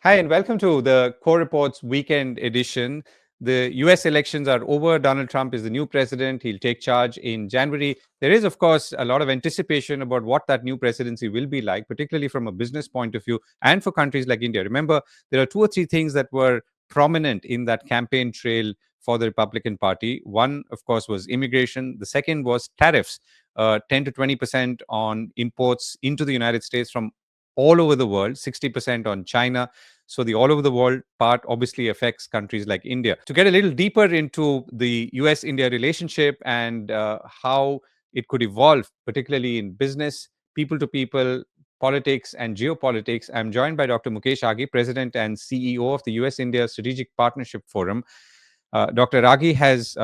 Hi, and welcome to the Core Reports Weekend Edition. The US elections are over. Donald Trump is the new president. He'll take charge in January. There is, of course, a lot of anticipation about what that new presidency will be like, particularly from a business point of view and for countries like India. Remember, there are two or three things that were prominent in that campaign trail for the Republican Party. One, of course, was immigration. The second was tariffs, 10 to 20% on imports into the United States from all over the world, 60% on China. So the all over the world part obviously affects countries like India. To get a little deeper into the US India relationship and how it could evolve, particularly in business, people to people, politics, and geopolitics, I'm joined by Dr. Mukesh Aghi, President and CEO of the US India Strategic Partnership Forum. Dr. Aghi has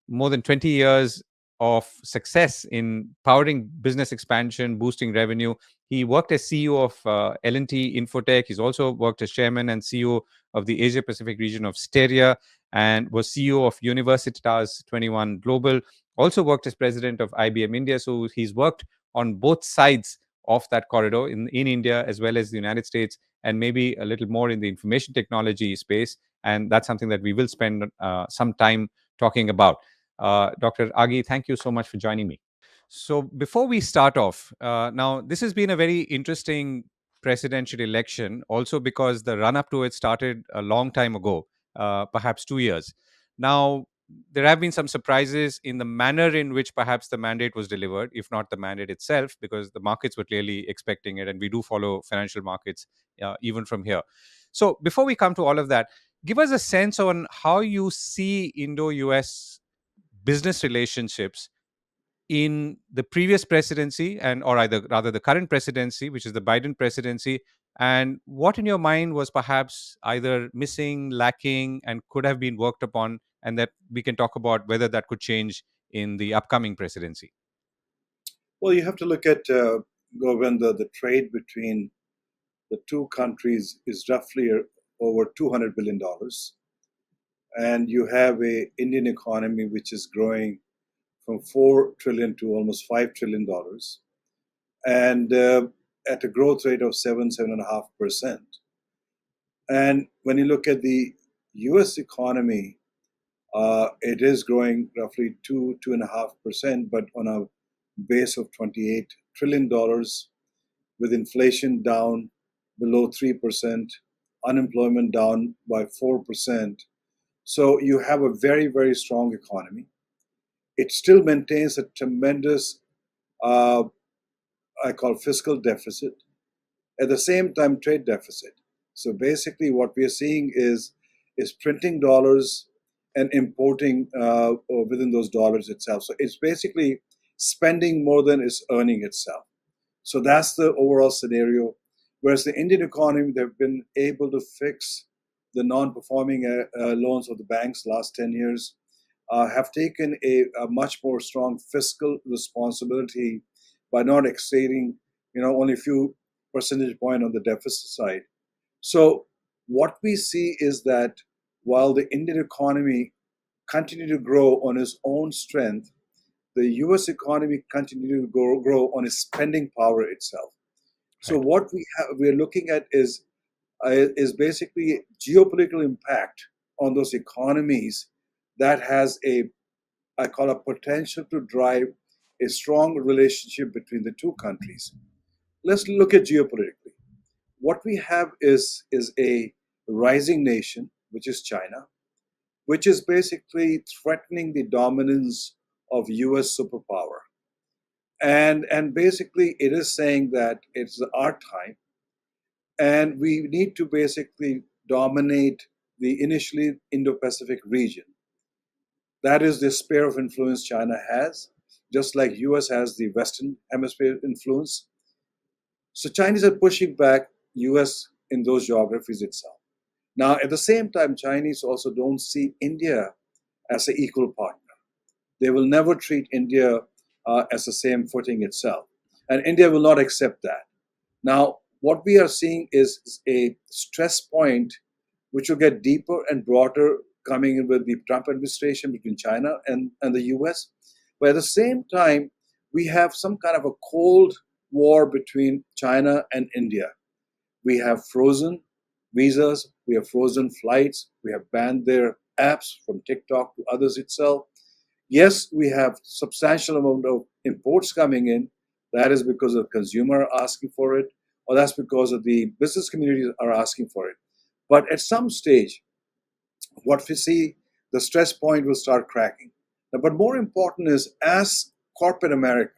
more than 20 years of success in powering business expansion, boosting revenue. He worked as CEO of L&T Infotech. He's also worked as chairman and CEO of the Asia Pacific region of Steria and was CEO of Universitas 21 Global. Also worked as president of IBM India. So he's worked on both sides of that corridor in India as well as the United States, and maybe a little more in the information technology space. And that's something that we will spend some time talking about. Dr. Aghi, thank you so much for joining me. So before we start off, now this has been a very interesting presidential election, also because the run up to it started a long time ago, perhaps 2 years. Now, there have been some surprises in the manner in which perhaps the mandate was delivered, if not the mandate itself, because the markets were clearly expecting it, and we do follow financial markets even from here. So before we come to all of that, give us a sense on how you see Indo US business relationships in the previous presidency, and or either rather the current presidency, which is the Biden presidency, and what in your mind was perhaps either missing, lacking, and could have been worked upon, and that we can talk about whether that could change in the upcoming presidency. Well, you have to look at Govinda. The trade between the two countries is roughly over $200 billion, and you have a Indian economy which is growing from 4 trillion to almost $5 trillion, and at a growth rate of 7.5%. And when you look at the U.S. economy, it is growing roughly 2.5%, but on a base of $28 trillion, with inflation down below 3%, unemployment down by 4%. So you have a very, very strong economy. It still maintains a tremendous, uh, I call fiscal deficit, at the same time, trade deficit. So basically, what we are seeing is printing dollars and importing within those dollars itself. So it's basically spending more than it's earning itself. So that's the overall scenario. Whereas the Indian economy, they've been able to fix the non-performing loans of the banks last 10 years, have taken a much more strong fiscal responsibility by not exceeding, only a few percentage point on the deficit side. So what we see is that while the Indian economy continue to grow on its own strength, the U.S. economy continue to grow on its spending power itself. So Right. what we're looking at is basically geopolitical impact on those economies that has I call a potential to drive a strong relationship between the two countries. Let's look at geopolitically. What we have is a rising nation, which is China, which is basically threatening the dominance of U.S. superpower. And basically it is saying that it's our time, and we need to basically dominate the initially Indo-Pacific region. That is the sphere of influence China has, just like US has the Western Hemisphere influence. So Chinese are pushing back US in those geographies itself. Now, at the same time, Chinese also don't see India as an equal partner. They will never treat India as the same footing itself. And India will not accept that. Now, what we are seeing is a stress point which will get deeper and broader coming in with the Trump administration between China and the US. But at the same time, we have some kind of a cold war between China and India. We have frozen visas, we have frozen flights, we have banned their apps from TikTok to others itself. Yes, we have substantial amount of imports coming in. That is because the consumer are asking for it, or that's because of the business communities are asking for it. But at some stage, what we see, the stress point will start cracking. But more important is as corporate America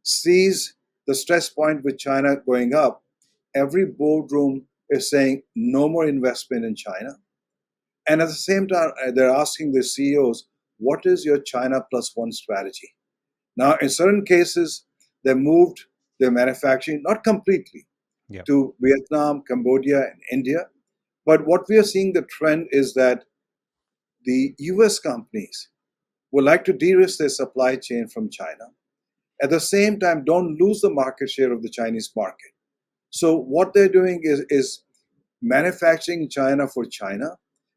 sees the stress point with China going up, every boardroom is saying no more investment in China. And at the same time, they're asking the CEOs, what is your China plus one strategy? Now, in certain cases, they moved their manufacturing, not completely, Yeah. to Vietnam, Cambodia, and India. But what we are seeing the trend is that the US companies would like to de risk their supply chain from China. At the same time, don't lose the market share of the Chinese market. So, what they're doing is manufacturing in China for China,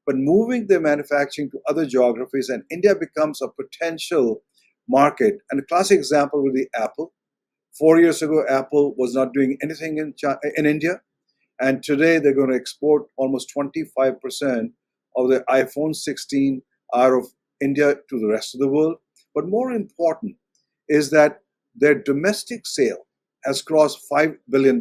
but moving their manufacturing to other geographies, and India becomes a potential market. And a classic example would be Apple. 4 years ago, Apple was not doing anything in India, and today they're going to export almost 25% of the iPhone 16 out of India to the rest of the world. But more important is that their domestic sale has crossed $5 billion.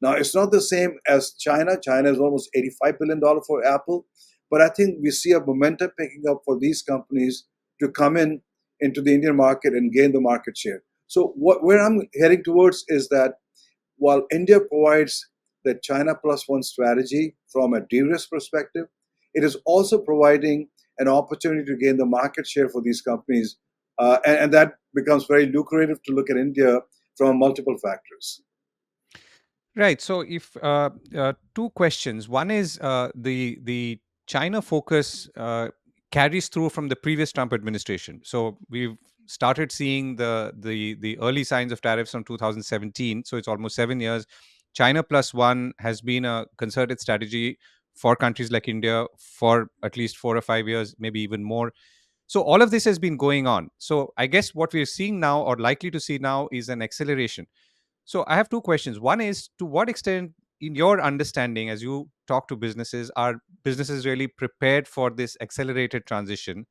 Now, it's not the same as China. China is almost $85 billion for Apple. But I think we see a momentum picking up for these companies to come in into the Indian market and gain the market share. So where I'm heading towards is that while India provides the China plus one strategy from a de-risk perspective, it is also providing an opportunity to gain the market share for these companies. And that becomes very lucrative to look at India from multiple factors. Right. So, if two questions. One is the China focus carries through from the previous Trump administration. So we've started seeing the early signs of tariffs from 2017. So it's almost 7 years. China plus one has been a concerted strategy for countries like India for at least 4 or 5 years, maybe even more. So all of this has been going on. So I guess what we're seeing now, or likely to see now, is an acceleration. So I have two questions. One is, to what extent, in your understanding, as you talk to businesses, are businesses really prepared for this accelerated transition?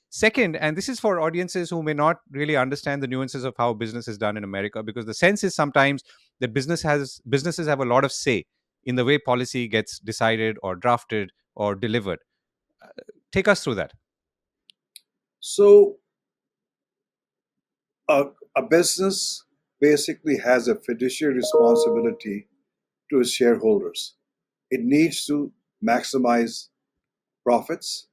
Second, and this is for audiences who may not really understand the nuances of how business is done in America, because the sense is sometimes that businesses have a lot of say in the way policy gets decided or drafted or delivered. Uh, Take us through that. So a, a business basically has a fiduciary responsibility to its shareholders. It needs to maximize profits,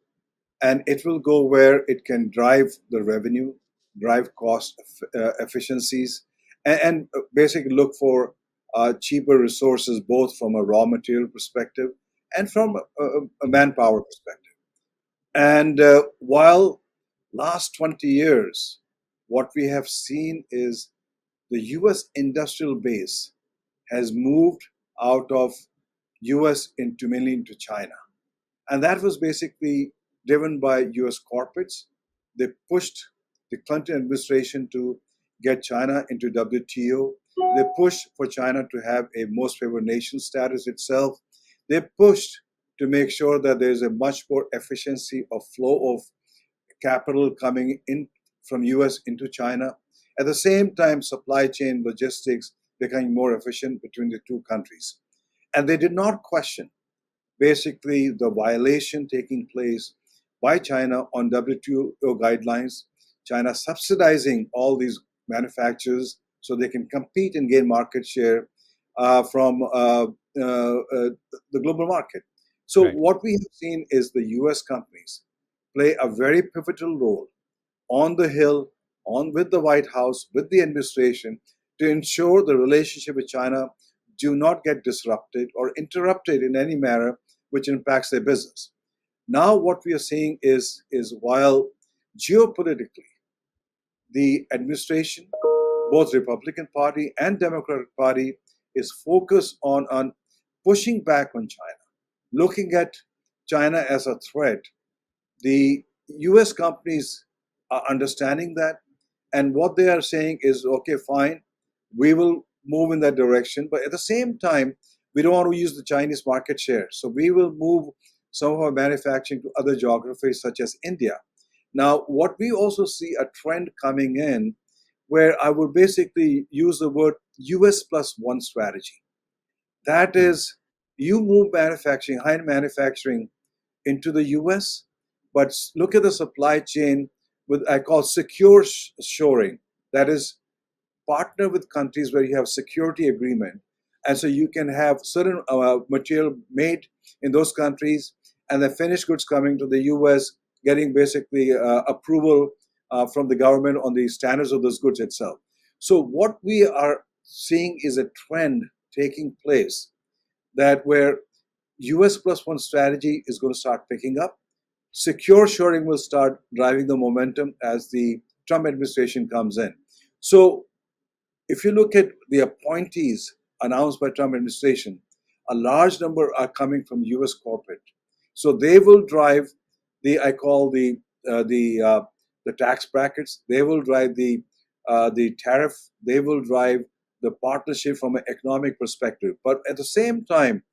and it will go where it can drive the revenue, drive cost efficiencies, and basically look for cheaper resources, both from a raw material perspective and from a manpower perspective. And while last 20 years, what we have seen is the US industrial base has moved out of US into mainly into China. And that was basically driven by US corporates. They pushed the Clinton administration to get China into WTO. They pushed for China to have a most favored nation status itself. They pushed to make sure that there's a much more efficiency of flow of capital coming in from US into China. At the same time, supply chain logistics becoming more efficient between the two countries. And they did not question basically the violation taking place by China on WTO guidelines, China subsidizing all these manufacturers so they can compete and gain market share from the global market. So, Right. what we have seen is the US companies play a very pivotal role on the Hill, on with the White House, with the administration, to ensure the relationship with China do not get disrupted or interrupted in any manner which impacts their business. Now, what we are seeing is while geopolitically the administration, both Republican Party and Democratic Party, is focused on pushing back on China, looking at China as a threat. The US companies are understanding that, and what they are saying is okay, fine, we will move in that direction. But at the same time, We don't want to use the Chinese market share. So we will move some of our manufacturing to other geographies such as India. Now, what we also see a trend coming in where I would basically use the word US plus one strategy. That Hmm. is, you move manufacturing, high end manufacturing into the US, but look at the supply chain with I call secure shoring. That is, partner with countries where you have security agreement, and so you can have certain material made in those countries, and the finished goods coming to the U.S. getting basically approval from the government on the standards of those goods itself. So what we are seeing is a trend taking place that where U.S. plus one strategy is going to start picking up. Secure shoring will start driving the momentum as the Trump administration comes in. So if you look at the appointees announced by Trump administration, a large number are coming from U.S. corporate. So they will drive the I call the tax brackets. They will drive the tariff. They will drive the partnership from an economic perspective. But at the same time,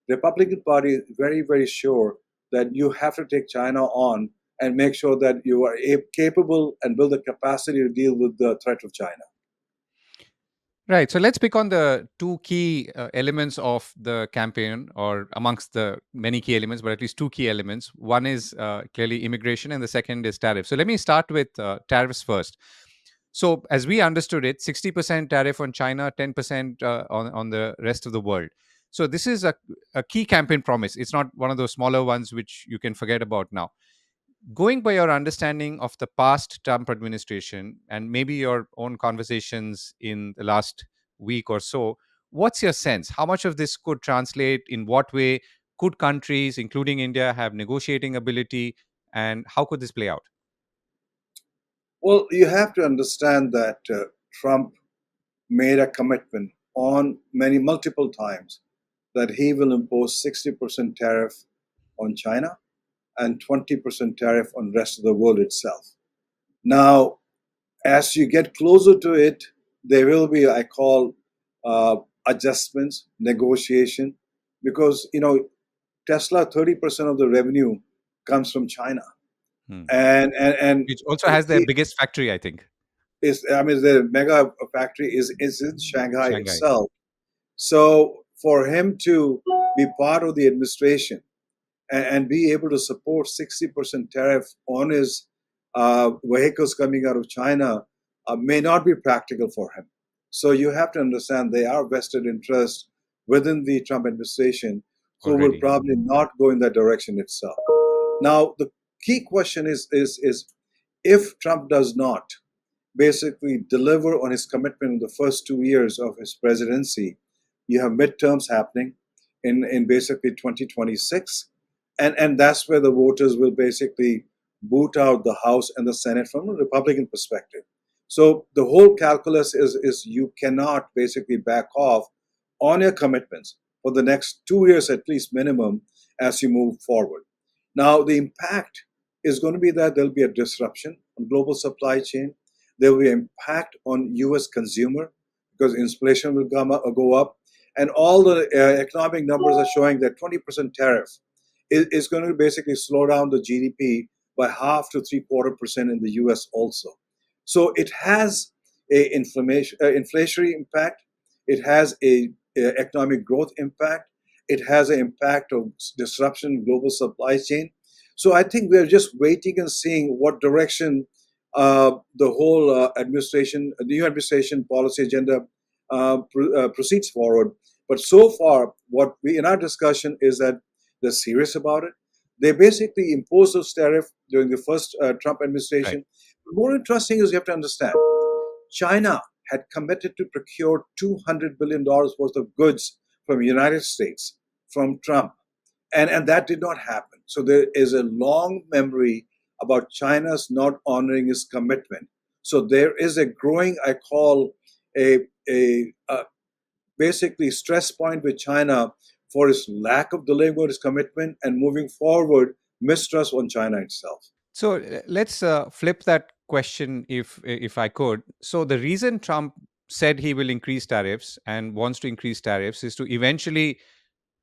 the Republican Party is very sure that you have to take China on and make sure that you are capable and build the capacity to deal with the threat of China. Right. So let's pick on the two key elements of the campaign, or amongst the many key elements, but at least two key elements. One is clearly immigration, and the second is tariffs. So let me start with tariffs first. So, as we understood it, 60% tariff on China, 10% on the rest of the world. So, this is a key campaign promise. It's not one of those smaller ones which you can forget about now. Going by your understanding of the past Trump administration and maybe your own conversations in the last week or so, what's your sense? How much of this could translate? In what way could countries, including India, have negotiating ability? And how could this play out? Well, you have to understand that Trump made a commitment on many multiple times that he will impose 60% tariff on China and 20% tariff on the rest of the world itself. Now, as you get closer to it, there will be, I call, adjustments, negotiation, because Tesla 30% of the revenue comes from China, Hmm. and Which also has their biggest factory, I think, is I mean the mega factory is in Shanghai Shanghai. itself. So for him to be part of the administration and be able to support 60% tariff on his vehicles coming out of China may not be practical for him. So you have to understand they are vested interest within the Trump administration who will Already. probably not go in that direction itself. Now the key question is if Trump does not basically deliver on his commitment in the first 2 years of his presidency. You have midterms happening in basically 2026. And that's where the voters will basically boot out the House and the Senate from a Republican perspective. So the whole calculus is you cannot basically back off on your commitments for the next 2 years at least minimum as you move forward. Now the impact is going to be that there'll be a disruption on global supply chain. There will be impact on U.S. consumer because inflation will go up, and all the economic numbers are showing that 20% tariff is going to basically slow down the GDP by half to three-quarter% in the U.S. also. So it has a inflationary impact. It has a economic growth impact. It has an impact of disruption in global supply chain. So I think we're just waiting and seeing what direction the whole administration, the new administration policy agenda proceeds forward. But so far, what we in our discussion is that they're serious about it. They basically imposed those tariff during the first Trump Right. administration. More interesting is you have to understand, China had committed to procure $200 billion worth of goods from the United States from Trump, and that did not happen. So there is a long memory about China's not honoring its commitment. So there is a growing, I call a basically stress point with China for its lack of delivering on its commitment and moving forward mistrust on China itself. So let's flip that question, if I could. So the reason Trump said he will increase tariffs and wants to increase tariffs is to eventually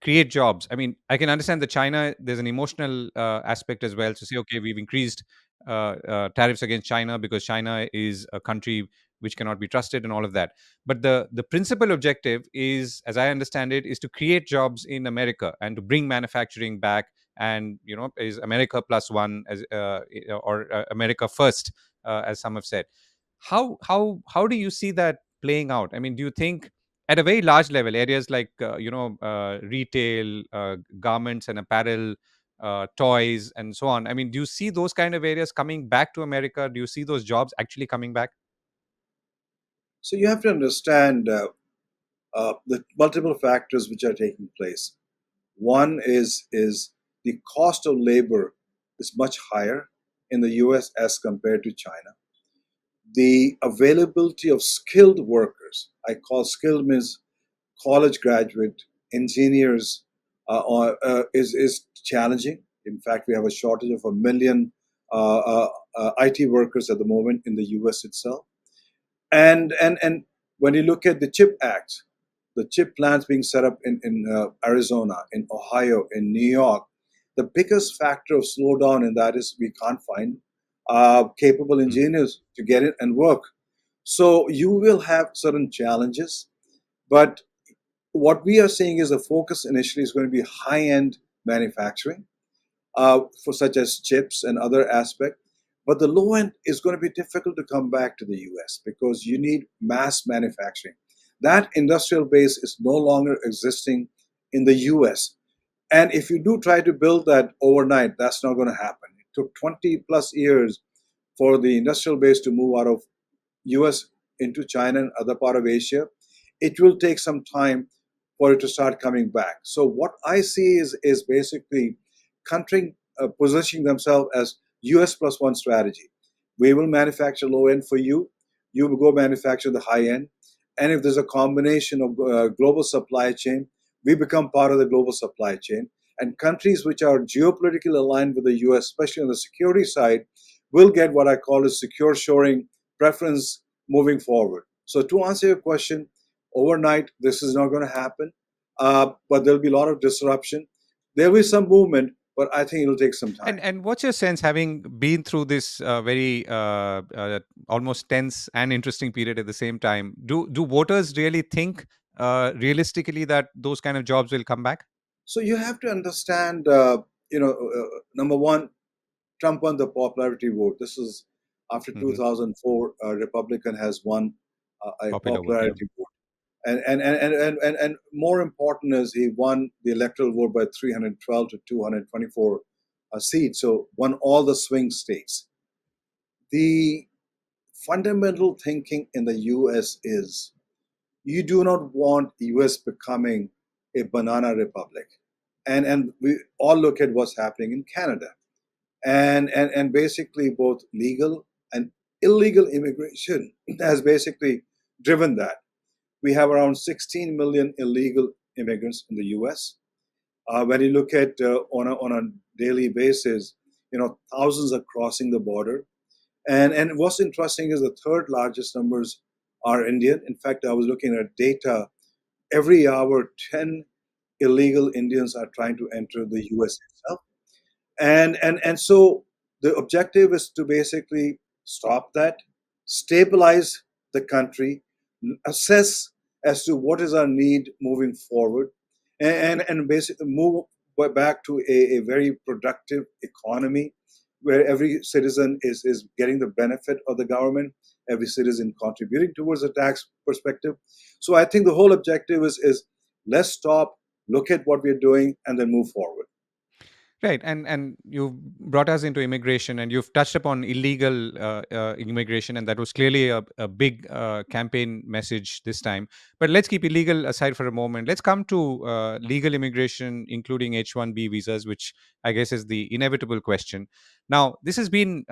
create jobs. I mean, I can understand that China, there's an emotional aspect as well to say, okay, we've increased tariffs against China because China is a country which cannot be trusted and all of that. But the principal objective is, as I understand it, is to create jobs in America and to bring manufacturing back. And is America plus one, as or America first, as some have said. How do you see that playing out? I mean, do you think at a very large level, areas like retail, garments and apparel, toys and so on, I mean, do you see those kind of areas coming back to America? Do you see those jobs actually coming back? So you have to understand the multiple factors which are taking place. One is the cost of labor is much higher in the US as compared to China. The availability of skilled workers, I call skilled means college graduate engineers, is challenging. In fact, we have a shortage of 1 million IT workers at the moment in the US itself. And when you look at the CHIP Act, the chip plants being set up in Arizona, in Ohio, in New York, the biggest factor of slowdown in that is we can't find capable Mm. engineers to get it and work. So you will have certain challenges, but what we are seeing is the focus initially is going to be high-end manufacturing for such as chips and other aspects. But the low end is going to be difficult to come back to the US because you need mass manufacturing. That industrial base is no longer existing in the US. And if you do try to build that overnight, that's not going to happen. It took 20 plus years for the industrial base to move out of US into China and other part of Asia. It will take some time for it to start coming back. So what I see is basically country positioning themselves as US plus one strategy. We will manufacture low end for you. You will go manufacture the high end. And if there's a combination of global supply chain, we become part of the global supply chain. And countries which are geopolitically aligned with the US, especially on the security side, will get what I call a secure shoring preference moving forward. So to answer your question, overnight this is not going to happen, but there'll be a lot of disruption. There will be some movement, but I think it'll take some time. And what's your sense, having been through this very almost tense and interesting period at the same time? Do voters really think realistically that those kind of jobs will come back? So you have to understand, number one, Trump won the popularity vote. This is after Hmm. 2004, a Republican has won a Popular vote, yeah. popularity vote. And more important is he won the electoral vote by 312 to 224 seats, so won all the swing states. The fundamental thinking in the US is you do not want US becoming a banana republic. And we all look at what's happening in Canada. And basically both legal and illegal immigration has basically driven that. We have around 16 million illegal immigrants in the US. When you look at on a daily basis, thousands are crossing the border. And what's interesting is the third largest numbers are Indian. In fact, I was looking at data. Every hour, 10 illegal Indians are trying to enter the US itself. And so the objective is to basically stop that, stabilize the country, assess as to what is our need moving forward, and basically move back to a very productive economy where every citizen is getting the benefit of the government, every citizen contributing towards the tax perspective. So I think the whole objective is let's stop, look at what we're doing, and then move forward. Right, and you've brought us into immigration, and you've touched upon illegal immigration, and that was clearly a big campaign message this time. But let's keep illegal aside for a moment. Let's come to legal immigration, including H-1B visas, which I guess is the inevitable question. Now, this has been,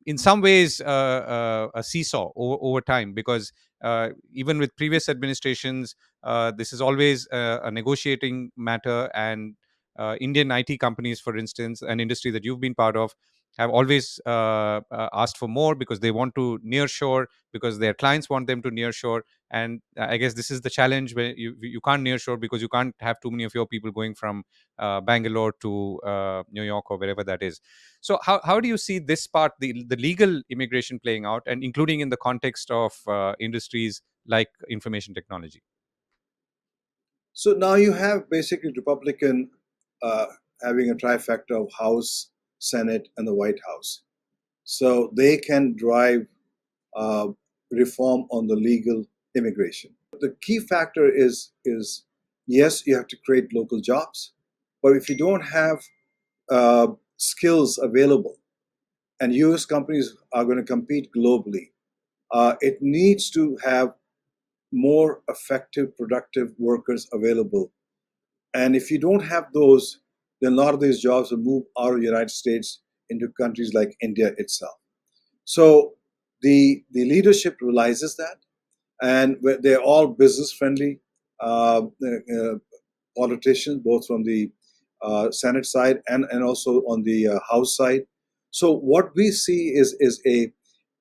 in some ways, a seesaw over time, because even with previous administrations, this is always a negotiating matter. And Indian IT companies, for instance, an industry that you've been part of, have always asked for more because they want to nearshore, because their clients want them to nearshore. And I guess this is the challenge, where you can't nearshore because you can't have too many of your people going from Bangalore to New York or wherever that is. So how do you see this part, the legal immigration playing out, and including in the context of industries like information technology? So now you have basically Republican uh, having a trifecta of House, Senate, and the White House. So they can drive uh, reform on the legal immigration. The key factor is yes, you have to create local jobs, but if you don't have uh, skills available, and U.S. companies are going to compete globally, it needs to have more effective, productive workers available. And if you don't have those, then a lot of these jobs will move out of the United States into countries like India itself. So the leadership realizes that, and they're all business friendly politicians, both from the Senate side and also on the House side. So what we see is a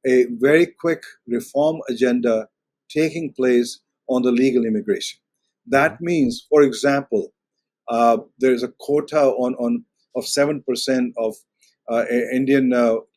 very quick reform agenda taking place on the legal immigration. Mm-hmm. That means, for example, there is a quota on of 7% of Indian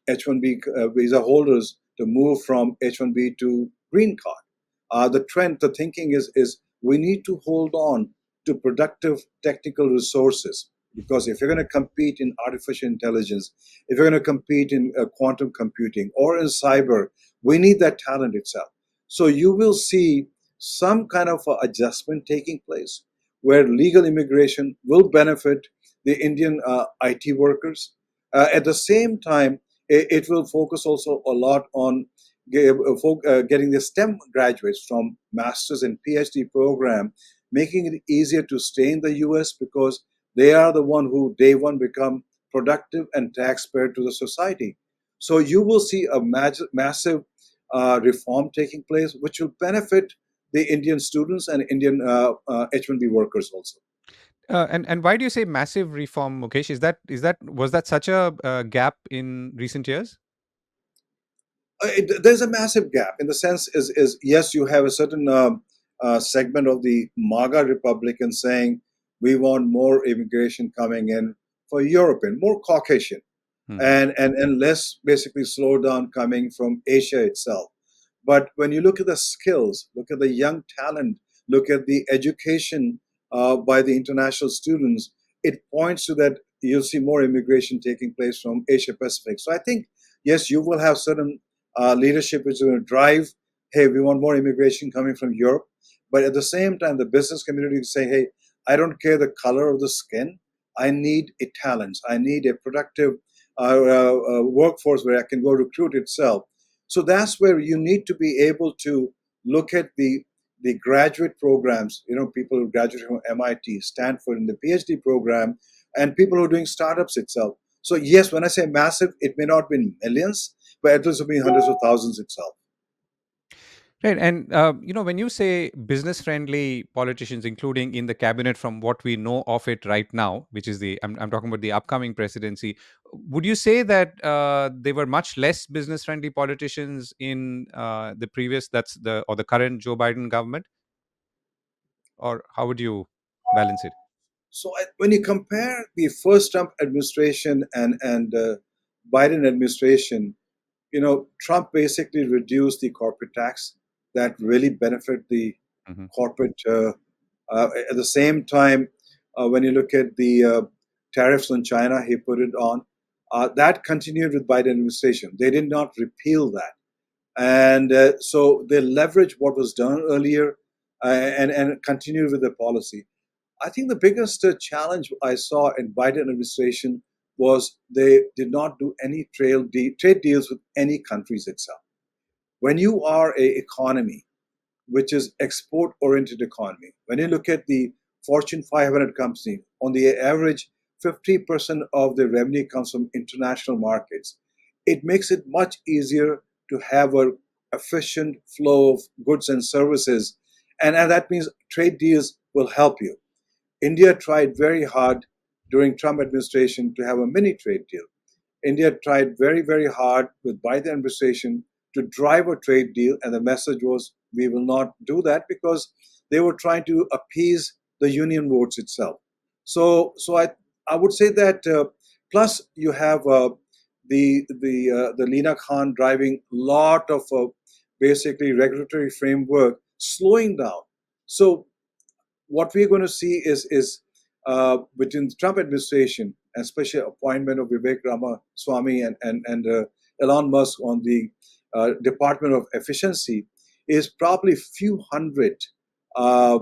H-1B visa holders to move from H-1B to green card. The trend, the thinking is we need to hold on to productive technical resources, because if you're going to compete in artificial intelligence, if you're going to compete in quantum computing or in cyber, we need that talent itself. So you will see some kind of adjustment taking place where legal immigration will benefit the Indian IT workers. At the same time, it will focus also a lot on getting the STEM graduates from master's and PhD program, making it easier to stay in the US, because they are the one who day one become productive and taxpayer to the society. So you will see a massive reform taking place, which will benefit the Indian students and Indian H-1B workers also. And why do you say massive reform, Mukesh? Is that was that such a gap in recent years? There's a massive gap in the sense is yes, you have a certain segment of the MAGA Republicans saying we want more immigration coming in for European, more Caucasian, Hmm. and less basically slowdown coming from Asia itself. But when you look at the skills, look at the young talent, look at the education by the international students, it points to that you'll see more immigration taking place from Asia Pacific. So I think, yes, you will have certain leadership which is going to drive, hey, we want more immigration coming from Europe. But at the same time, the business community say, hey, I don't care the color of the skin. I need a talent. I need a productive workforce where I can go recruit itself. So that's where you need to be able to look at the graduate programs. You know, people who graduate from MIT, Stanford, in the PhD program, and people who are doing startups itself. So yes, when I say massive, it may not be in millions, but it will be hundreds of thousands itself. Right, and when you say business-friendly politicians, including in the cabinet, from what we know of it right now, which is I'm talking about the upcoming presidency, would you say that they were much less business-friendly politicians in the previous, the current Joe Biden government, or how would you balance it? So when you compare the first Trump administration and Biden administration, you know, Trump basically reduced the corporate tax that really benefit the Hmm. corporate. At the same time, when you look at the tariffs on China, he put it on. That continued with Biden administration. They did not repeal that, and so they leveraged what was done earlier and continued with the policy. I think the biggest challenge I saw in Biden administration was they did not do any trade deals with any countries itself. When you are a economy which is export oriented economy, when you look at the Fortune 500 company, on the average, 50% of the revenue comes from international markets. It makes it much easier to have a efficient flow of goods and services, and that means trade deals will help you. India tried very hard during Trump administration to have a mini trade deal. India tried very, very hard with Biden administration to drive a trade deal, and the message was we will not do that because they were trying to appease the union votes itself. So I would say that plus you have the Lina Khan driving lot of basically regulatory framework slowing down. So what we're going to see is within the Trump administration, especially appointment of Vivek Ramaswamy and Elon Musk on the Department of Efficiency, is probably few hundred uh,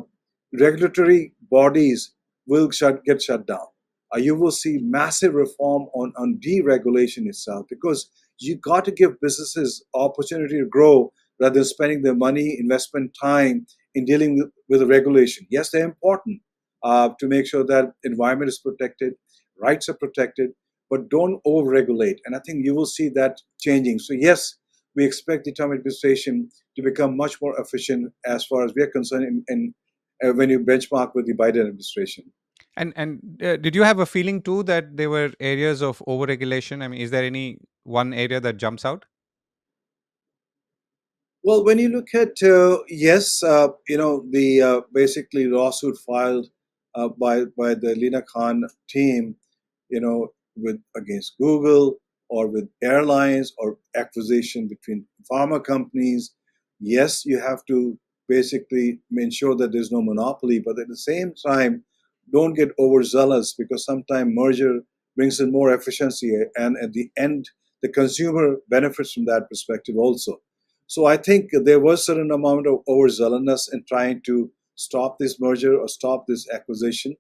regulatory bodies will get shut down. You will see massive reform on deregulation itself because you got to give businesses opportunity to grow rather than spending their money, investment time in dealing with the regulation. Yes, they're important to make sure that environment is protected, rights are protected, but don't over-regulate. And I think you will see that changing. So yes, we expect the Trump administration to become much more efficient as far as we are concerned when you benchmark with the Biden administration. And did you have a feeling too that there were areas of overregulation? I mean, is there any one area that jumps out? Well, when you look at yes, the basically lawsuit filed by the Lina Khan team, with against Google or with airlines or acquisition between pharma companies. Yes, you have to basically ensure that there's no monopoly, but at the same time, don't get overzealous because sometimes merger brings in more efficiency, and at the end, the consumer benefits from that perspective also. So I think there was certain amount of overzealousness in trying to stop this merger or stop this acquisition.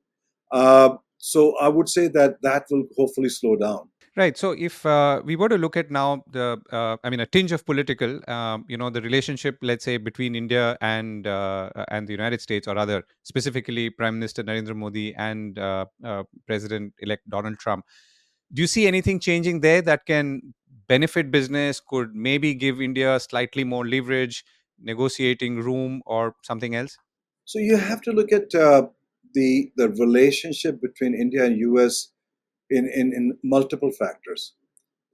So I would say that that will hopefully slow down. Right. So if we were to look at now I mean, a tinge of political, the relationship, let's say, between India and the United States, or rather, specifically Prime Minister Narendra Modi and President-elect Donald Trump. Do you see anything changing there that can benefit business? Could maybe give India slightly more leverage, negotiating room, or something else? So you have to look at the relationship between India and US in multiple factors.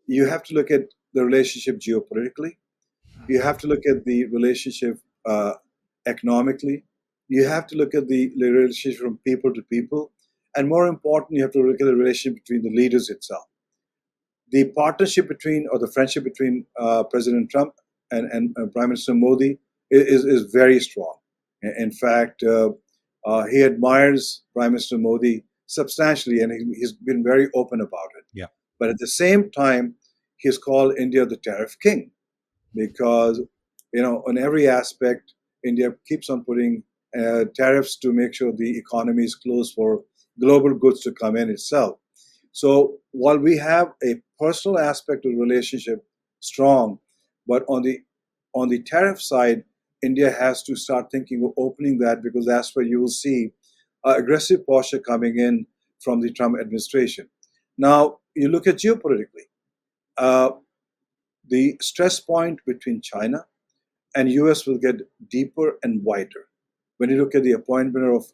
You have to look at the relationship geopolitically. You have to look at the relationship uh, economically. You have to look at the relationship from people to people. And more important, you have to look at the relationship between the leaders itself. The partnership between or the friendship between President Trump and Prime Minister Modi is very strong. In fact, he admires Prime Minister Modi substantially, and he's been very open about it. Yeah. But at the same time, he's called India the tariff king because on every aspect, India keeps on putting tariffs to make sure the economy is closed for global goods to come in itself. So while we have a personal aspect of the relationship strong, but on the tariff side, India has to start thinking of opening that because that's where you will see aggressive posture coming in from the Trump administration. Now you look at geopolitically, uh, the stress point between China and US will get deeper and wider. When you look at the appointment of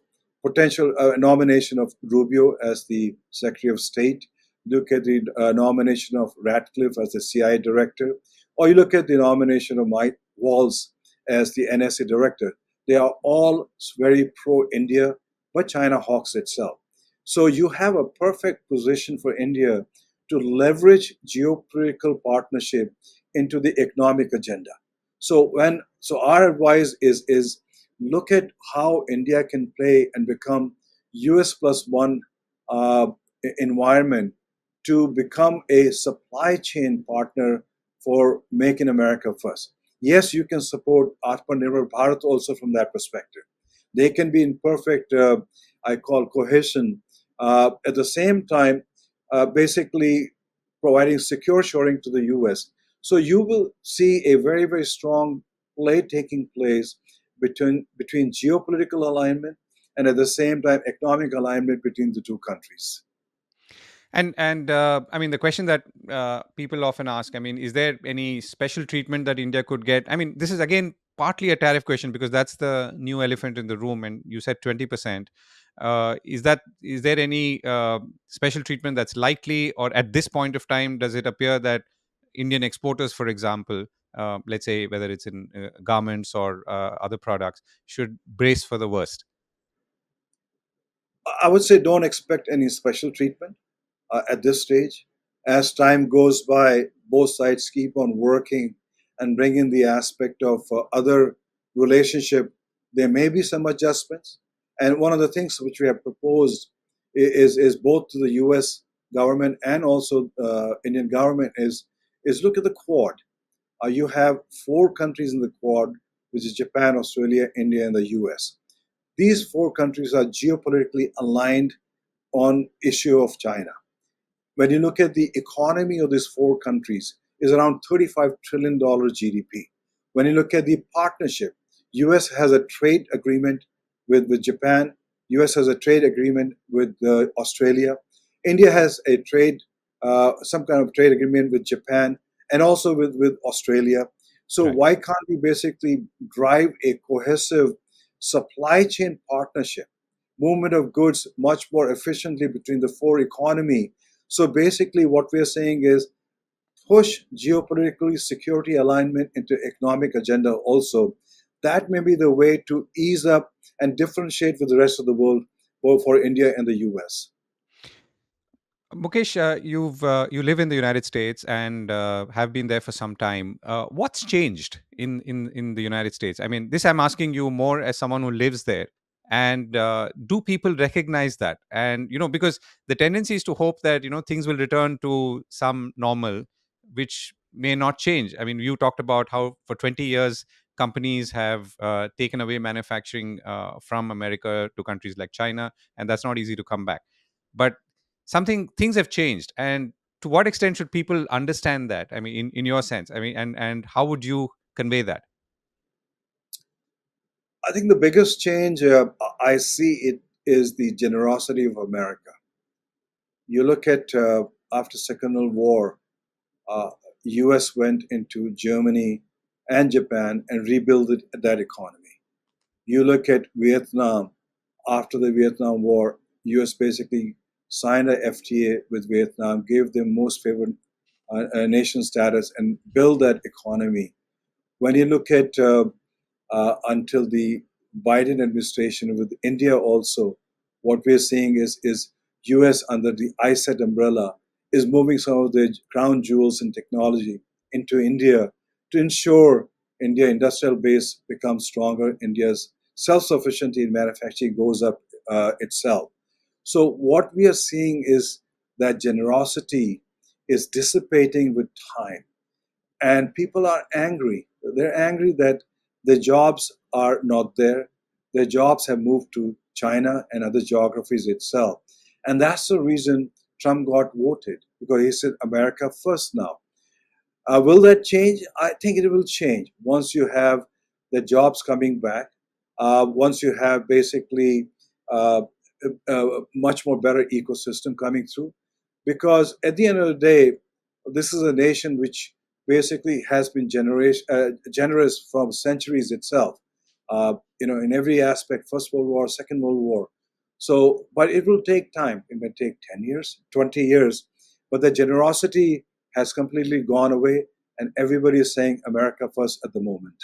potential nomination of Rubio as the Secretary of State, look at the nomination of Ratcliffe as the CIA director, or you look at the nomination of Mike Walls as the NSA director, they are all very pro-India, but China hawks itself. So you have a perfect position for India to leverage geopolitical partnership into the economic agenda. So our advice is look at how India can play and become US plus one uh, environment to become a supply chain partner for Make in America First. Yes, you can support Atmanirbhar Bharat also from that perspective. They can be in perfect, I call cohesion. At the same time, basically providing secure shoring to the US. So you will see a very, very strong play taking place between geopolitical alignment and at the same time economic alignment between the two countries. And I mean, the question that people often ask, I mean, is there any special treatment that India could get? I mean, this is again partly a tariff question because that's the new elephant in the room, and you said 20%. Is there any special treatment that's likely, or at this point of time, does it appear that Indian exporters, for example, let's say whether it's in garments or other products, should brace for the worst? I would say don't expect any special treatment at this stage. As time goes by, both sides keep on working and bring in the aspect of other relationship. There may be some adjustments, and one of the things which we have proposed is both to the U.S. government and also Indian government is look at the Quad. You have four countries in the Quad, which is Japan, Australia, India, and the U.S. These four countries are geopolitically aligned on issue of China. When you look at the economy of these four countries, is around $35 trillion GDP. When you look at the partnership, US has a trade agreement with Japan, US has a trade agreement with Australia, India has a trade, some kind of trade agreement with Japan and also with Australia. So Right. why can't we basically drive a cohesive supply chain partnership, movement of goods much more efficiently between the four economy? So basically, what we're saying is push geopolitically security alignment into economic agenda also. That may be the way to ease up and differentiate with the rest of the world, both for India and the US. Mukesh, you live in the United States and have been there for some time. What's changed in the United States? I mean, this I'm asking you more as someone who lives there. And do people recognize that? And because the tendency is to hope that things will return to some normal, which may not change. I mean, you talked about how for 20 years companies have taken away manufacturing from America to countries like China, and that's not easy to come back. But something things have changed, and to what extent should people understand that? I mean, in your sense, I mean, and how would you convey that? I think the biggest change I see it is the generosity of America. You look at after Second World War, uh, US went into Germany and Japan and rebuilt that economy. You look at Vietnam, after the Vietnam War, US basically signed a FTA with Vietnam, gave them most favored nation status, and built that economy. When you look at until the Biden administration with India also, what we're seeing is US under the ISET umbrella is moving some of the crown jewels in technology into India to ensure India industrial base becomes stronger, India's self-sufficiency in manufacturing goes up itself. So what we are seeing is that generosity is dissipating with time, and people are angry. They're angry that their jobs are not there. Their jobs have moved to China and other geographies itself. And that's the reason Trump got voted, because he said America first now. Will that change? I think it will change once you have the jobs coming back, once you have basically uh, a much more better ecosystem coming through. Because at the end of the day, this is a nation which basically has been generous from centuries itself. In every aspect, First World War, Second World War. So, but it will take time. It may take 10 years, 20 years, but the generosity has completely gone away, and everybody is saying America first at the moment.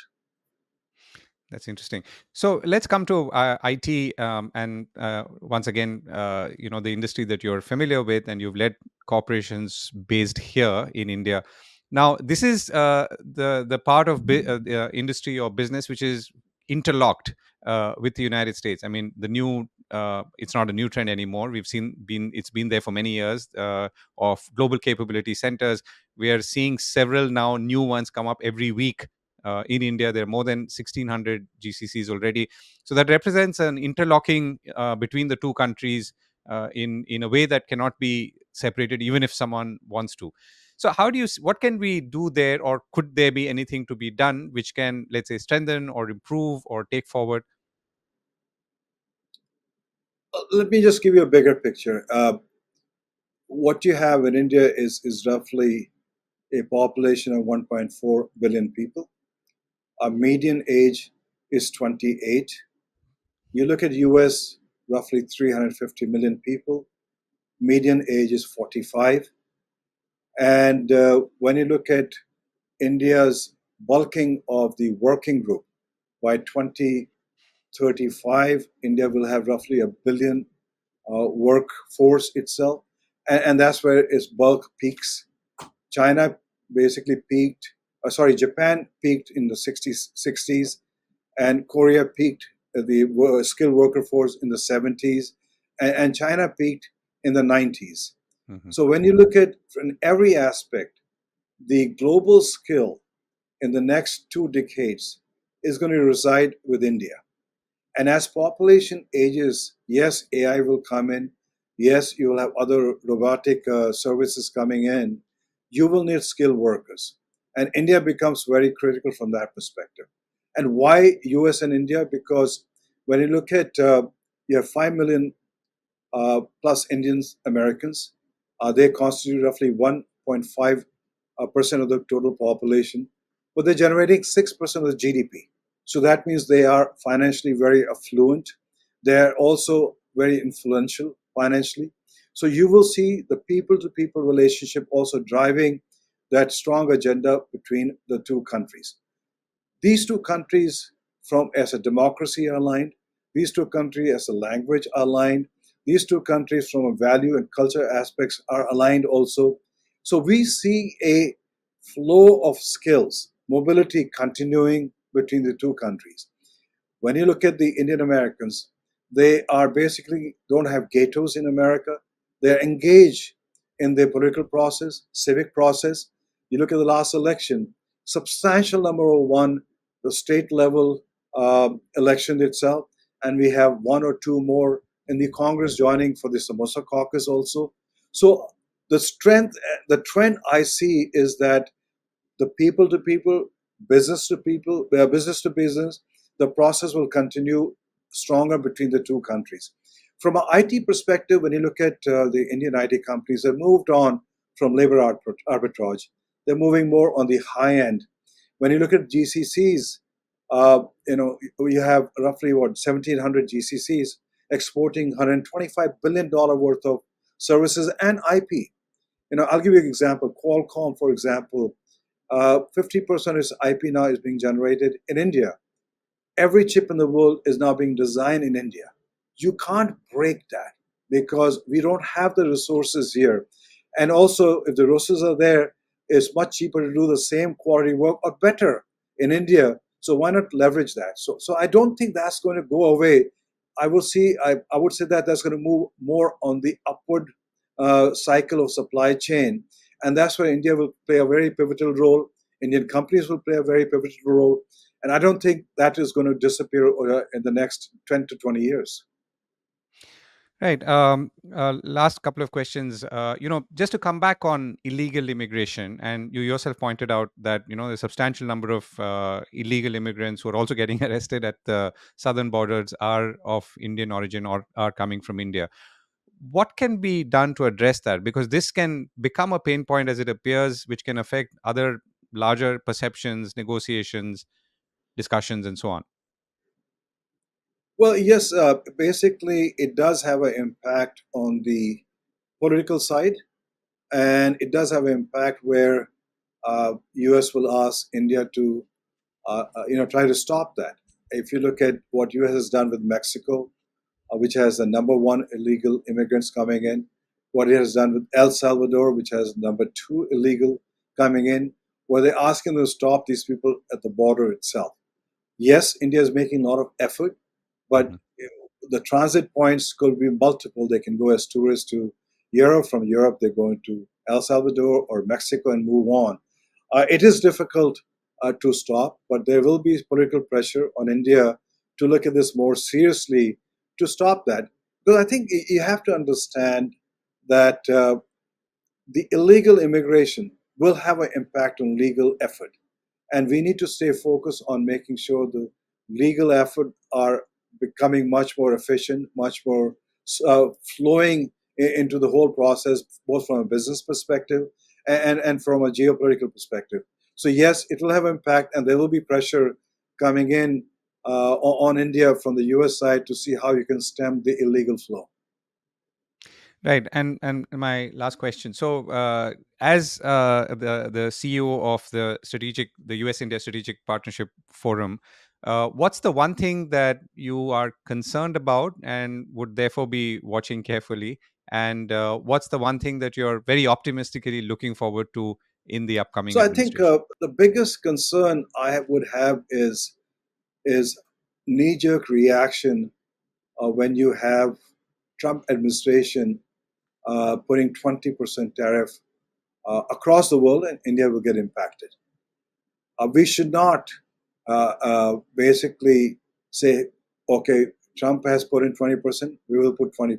That's interesting. So let's come to IT, and once again, the industry that you're familiar with, and you've led corporations based here in India. Now, this is the part of the industry or business which is interlocked with the United States. I mean, the new it's not a new trend anymore. We've seen been it's been there for many years of global capability centers. We are seeing several now new ones come up every week in India. There are more than 1,600 GCCs already. So that represents an interlocking between the two countries in a way that cannot be separated, even if someone wants to. So how do you? What can we do there, or could there be anything to be done which can, let's say, strengthen or improve or take forward? Let me just give you a bigger picture. What you have in India is roughly a population of 1.4 billion people. Our median age is 28. You look at US roughly 350 million people. Median age is 45. And when you look at India's bulking of the working group, by 2035, India will have roughly a billion workforce itself. And that's where its bulk peaks. China basically peaked, Japan peaked in the 60s, and Korea peaked the skilled worker force in the 70s, and China peaked in the 90s. Hmm. So when you look at in every aspect, the global skill in the next 2 decades is going to reside with India. And as population ages, yes, AI will come in. Yes, you will have other robotic services coming in. You will need skilled workers. And India becomes very critical from that perspective. And why US and India? Because when you look at, you have 5 million plus Indians, Americans. They constitute roughly 1.5% of the total population, but they're generating 6% of the GDP. So that means they are financially very affluent. They're also very influential financially. So you will see the people to people relationship also driving that strong agenda between the two countries. These two countries, from as a democracy, are aligned. These two countries, as a language, are aligned. These two countries, from a value and culture aspects, are aligned also. So we see a flow of skills, mobility continuing between the two countries. When you look at the Indian Americans, they are basically don't have ghettos in America. They're engaged in their political process, civic process. You look at the last election, substantial number of won the state level election itself, and we have one or two more in the Congress joining for the Samosa caucus also. So the strength, the trend I see is that the people to people, business to business, the process will continue stronger between the two countries. From an IT perspective, when you look at the Indian IT companies, they've moved on from labor arbitrage. They're moving more on the high end. When you look at GCCs, you have roughly 1,700 GCCs exporting $125 billion worth of services and IP. I'll give you an example. Qualcomm, for example, 50% of its IP now is being generated in India. Every chip in the world is now being designed in India. You can't break that because we don't have the resources here. And also, if the resources are there, it's much cheaper to do the same quality work or better in India. So why not leverage that? So I don't think that's going to go away. I would say that that's going to move more on the upward cycle of supply chain, and that's where India will play a very pivotal role. Indian companies will play a very pivotal role, and I don't think that is going to disappear in the next 10 to 20 years. Right. Last couple of questions. Just to come back on illegal immigration, and you yourself pointed out that the substantial number of illegal immigrants who are also getting arrested at the southern borders are of Indian origin or are coming from India. What can be done to address that? Because this can become a pain point as it appears, which can affect other larger perceptions, negotiations, discussions, and so on. Well, yes, basically, it does have an impact on the political side, and it does have an impact where U.S. will ask India to, try to stop that. If you look at what U.S. has done with Mexico, which has the number one illegal immigrants coming in, what it has done with El Salvador, which has number two illegal coming in, where they're asking them to stop these people at the border itself. Yes, India is making a lot of effort, but Mhm. the transit points could be multiple. They can go as tourists to Europe. From Europe, they're going to El Salvador or Mexico and move on. It is difficult to stop, but there will be political pressure on India to look at this more seriously to stop that. Because I think you have to understand that the illegal immigration will have an impact on legal effort, and we need to stay focused on making sure the legal effort are becoming much more efficient, much more flowing into the whole process, both from a business perspective and from a geopolitical perspective. So yes, it will have impact, and there will be pressure coming in on India from the US side to see how you can stem the illegal flow. Right, and my last question. So, as the CEO of the U.S. India Strategic Partnership Forum, what's the one thing that you are concerned about and would therefore be watching carefully? And what's the one thing that you're very optimistically looking forward to in the upcoming So I think administration? the biggest concern I would have is knee-jerk reaction when you have Trump administration putting 20% tariff across the world, and India will get impacted. We should not basically say, okay, Trump has put in 20%, we will put 20%.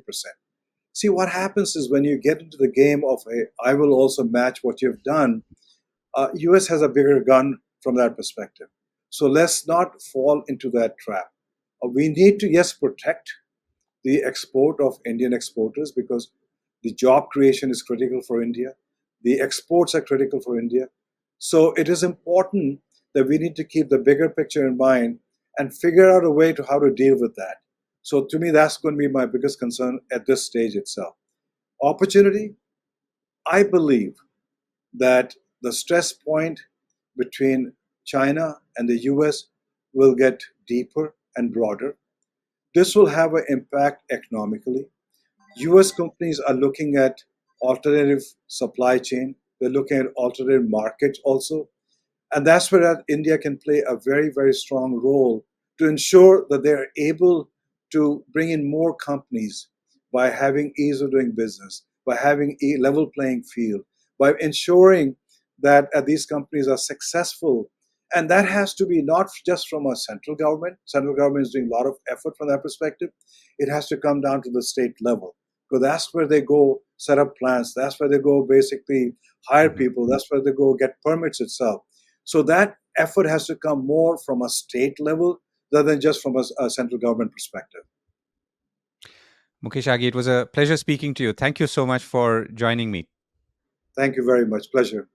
See, what happens is when you get into the game of I will also match what you've done, US has a bigger gun from that perspective. So let's not fall into that trap. We need to, yes, protect the export of Indian exporters because the job creation is critical for India. The exports are critical for India. So it is important that we need to keep the bigger picture in mind and figure out a way to how to deal with that. So to me, that's going to be my biggest concern at this stage itself. Opportunity, I believe that the stress point between China and the US will get deeper and broader. This will have an impact economically. US companies are looking at alternative supply chain. They're looking at alternative markets also. And that's where India can play a very, very strong role to ensure that they're able to bring in more companies by having ease of doing business, by having a level playing field, by ensuring that these companies are successful. And that has to be not just from a central government. Central government is doing a lot of effort from that perspective. It has to come down to the state level because that's where they go set up plants. That's where they go basically hire Mhm. people. That's where they go get permits itself. So that effort has to come more from a state level rather than just from a central government perspective. Mukesh Aghi, it was a pleasure speaking to you. Thank you so much for joining me. Thank you very much. Pleasure.